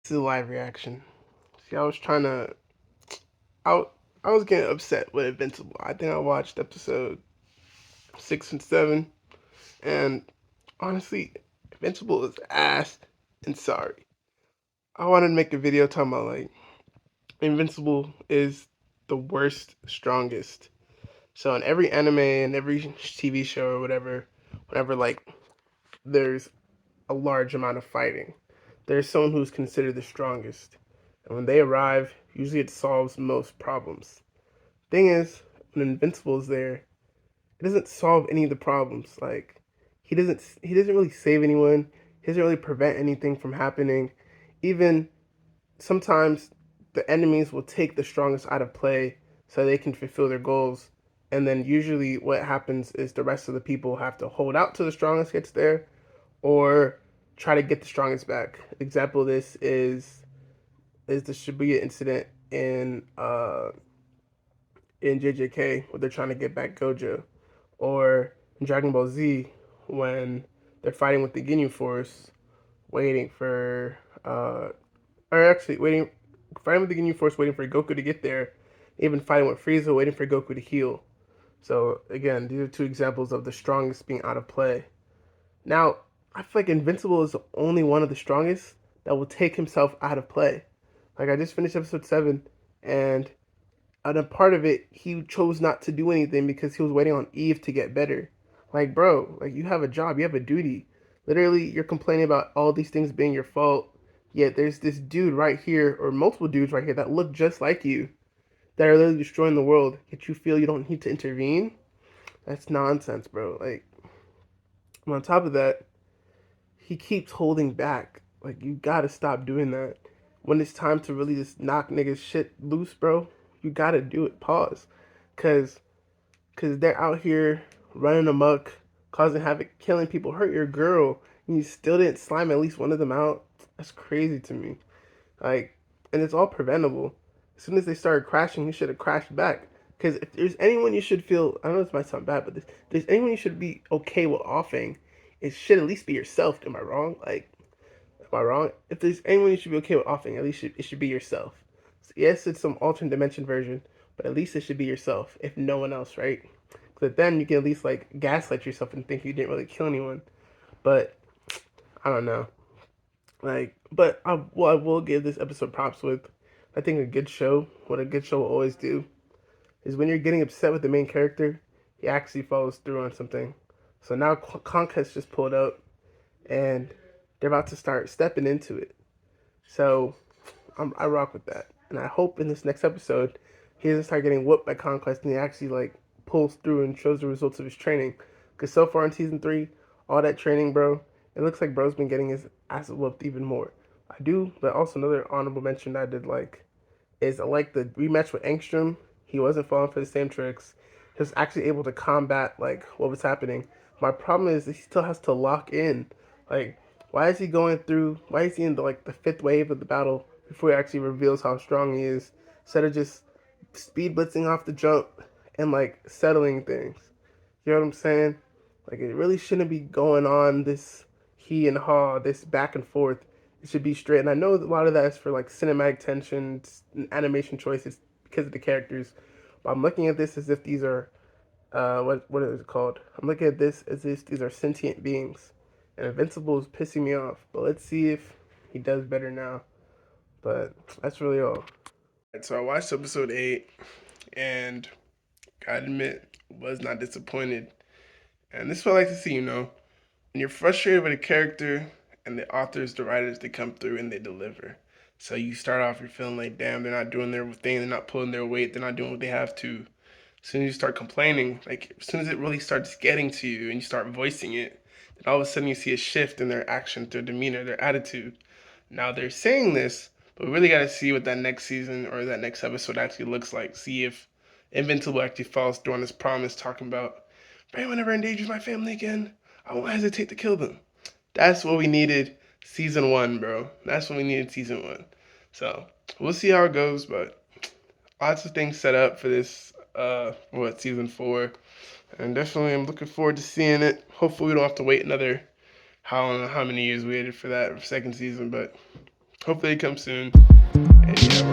This is a live reaction. See, I, I was getting upset with Invincible. I think I watched episode 6 and 7, and honestly, Invincible is ass and sorry. I wanted to make a video talking about like Invincible is the worst, strongest. So in every anime and every TV show or whatever, whenever like there's a large amount of fighting, there's someone who's considered the strongest. And when they arrive, usually it solves most problems. Thing is, when Invincible is there, it doesn't solve any of the problems. Like he doesn't really save anyone. He doesn't really prevent anything from happening. Even sometimes the enemies will take the strongest out of play so they can fulfill their goals. And then usually what happens is the rest of the people have to hold out till the strongest gets there or try to get the strongest back. Example of this is the Shibuya incident in JJK where they're trying to get back Gojo, or in Dragon Ball Z when they're fighting with the Ginyu Force, waiting for or actually waiting fighting with the Ginyu Force, waiting for Goku to get there, even fighting with Frieza, waiting for Goku to heal. So again, these are two examples of the strongest being out of play. Now, I feel like Invincible is the only one of the strongest that will take himself out of play. Like I just finished episode 7, and a part of it, he chose not to do anything because he was waiting on Eve to get better. Like, bro, like you have a job, you have a duty. Literally, you're complaining about all these things being your fault. Yet there's this dude right here, or multiple dudes right here that look just like you, that are literally destroying the world. Yet you feel you don't need to intervene. That's nonsense, bro. Like, on top of that, he keeps holding back. Like, you gotta stop doing that. When it's time to really just knock niggas shit loose, bro, you gotta do it. Pause. Cause Cause they're out here running amok, causing havoc, killing people, hurt your girl, and you still didn't slime at least one of them out. That's crazy to me. Like, and it's all preventable. As soon as they started crashing, you should have crashed back. Because if there's anyone you should feel, I know this might sound bad, but if there's anyone you should be okay with offing, it should at least be yourself. Am I wrong? Like, am I wrong? If there's anyone you should be okay with offing, at least it should be yourself. So yes, it's some alternate dimension version, but at least it should be yourself, if no one else, right? Because then you can at least like gaslight yourself and think you didn't really kill anyone. But I don't know. Like, but I will give this episode props with. I think a good show, what a good show will always do, is when you're getting upset with the main character, he actually follows through on something. So now Conk has just pulled up, and they're about to start stepping into it. So I rock with that, and I hope in this next episode he doesn't start getting whooped by Conquest, and he actually like pulls through and shows the results of his training. Because so far in season 3, all that training, bro, it looks like bro's been getting his ass whooped even more. I do, but also another honorable mention that I did like is I like the rematch with Engstrom. He wasn't falling for the same tricks. He was actually able to combat like what was happening. My problem is that he still has to lock in. Like, why is he going through? Why is he in the fifth wave of the battle before he actually reveals how strong he is? Instead of just speed blitzing off the jump and like settling things. You know what I'm saying? Like it really shouldn't be going on this he and ha, this back and forth. It should be straight. And I know a lot of that is for like cinematic tension and animation choices because of the characters. But I'm looking at this as if these are what is it called? I'm looking at this as if these are sentient beings. And Invincible is pissing me off. But let's see if he does better now. But that's really all. So I watched episode 8 and gotta admit, was not disappointed. And this is what I like to see, when you're frustrated with a character and the authors, the writers, they come through and they deliver. So you start off, you're feeling like, damn, they're not doing their thing, they're not pulling their weight, they're not doing what they have to. As soon as you start complaining, like as soon as it really starts getting to you and you start voicing it, then all of a sudden you see a shift in their action, their demeanor, their attitude. Now they're saying this, but we really got to see what that next season or that next episode actually looks like. See if Invincible actually follows through on his promise, talking about, if anyone ever endangers my family again, I won't hesitate to kill them. That's what we needed season 1, bro. That's what we needed season 1. So we'll see how it goes, but lots of things set up for this, season 4. And definitely I'm looking forward to seeing it. Hopefully we don't have to wait another, I don't know how many years we waited for that second season, but hopefully it comes soon. And yeah.